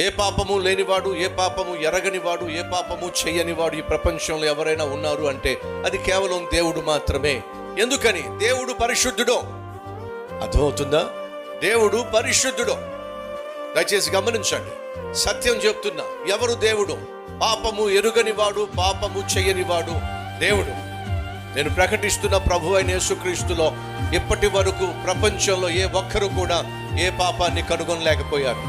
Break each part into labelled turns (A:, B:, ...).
A: ఏ పాపము లేనివాడు, ఏ పాపము ఎరగనివాడు, ఏ పాపము చెయ్యనివాడు ఈ ప్రపంచంలో ఎవరైనా ఉన్నారు అంటే అది కేవలం దేవుడు మాత్రమే. ఎందుకని? దేవుడు పరిశుద్ధుడు. అర్థమవుతుందా? దేవుడు పరిశుద్ధుడు. దయచేసి గమనించండి, సత్యం చెప్తున్నా. ఎవరు దేవుడు? పాపము ఎరుగనివాడు, పాపము చెయ్యనివాడు దేవుడు. నేను ప్రకటిస్తున్న ప్రభు అయిన యేసుక్రీస్తులో ఇప్పటి వరకు ప్రపంచంలో ఏ ఒక్కరు కూడా ఏ పాపాన్ని కనుగొనలేకపోయారు.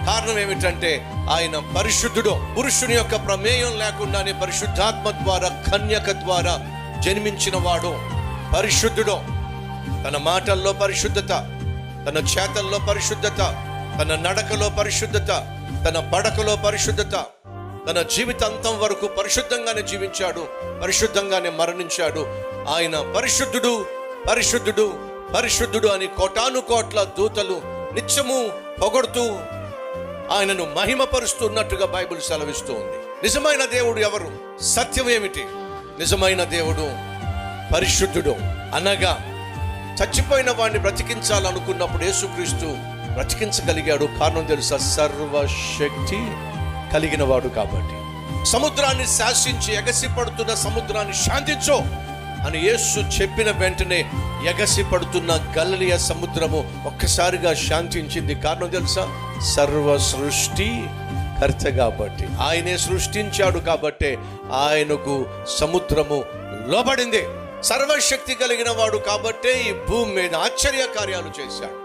A: కారణం ఏమిటంటే ఆయన పరిశుద్ధుడు. పురుషుని యొక్క ప్రమేయం లేకుండానే పరిశుద్ధాత్మ ద్వారా కన్యక ద్వారా జన్మించిన వాడు పరిశుద్ధుడు. తన మాటల్లో పరిశుద్ధత, తన చేతల్లో పరిశుద్ధత, తన నడకలో పరిశుద్ధత, తన పడకలో పరిశుద్ధత, తన జీవితాంతం వరకు పరిశుద్ధంగానే జీవించాడు, పరిశుద్ధంగానే మరణించాడు. ఆయన పరిశుద్ధుడు, పరిశుద్ధుడు, పరిశుద్ధుడు అని కోటాను కోట్ల దూతలు నిత్యము పొగడుతూ ఆయనను మహిమపరుస్తున్నట్టుగా బైబిల్ సెలవిస్తూ ఉంది. నిజమైన దేవుడు ఎవరు? సత్యం ఏమిటి? నిజమైన దేవుడు పరిశుద్ధుడు. అనగా చచ్చిపోయిన వాడిని బ్రతికించాలనుకున్నప్పుడు యేసుక్రీస్తు బ్రతికించగలిగాడు. కారణం తెలుసా? సర్వశక్తి కలిగిన వాడు కాబట్టి. సముద్రాన్ని శాసించి ఎగసిపడుతున్న సముద్రాన్ని శాంతించో అని యేసు చెప్పిన వెంటనే ఎగసి పడుతున్న గలిలయ సముద్రము ఒక్కసారిగా శాంతించింది. కారణం తెలుసా? సర్వ సృష్టి కర్త కాబట్టి, ఆయనే సృష్టించాడు కాబట్టి ఆయనకు సముద్రము లోబడింది. సర్వశక్తి కలిగిన వాడు కాబట్టే ఈ భూమి మీద ఆశ్చర్య కార్యాలు చేశాడు.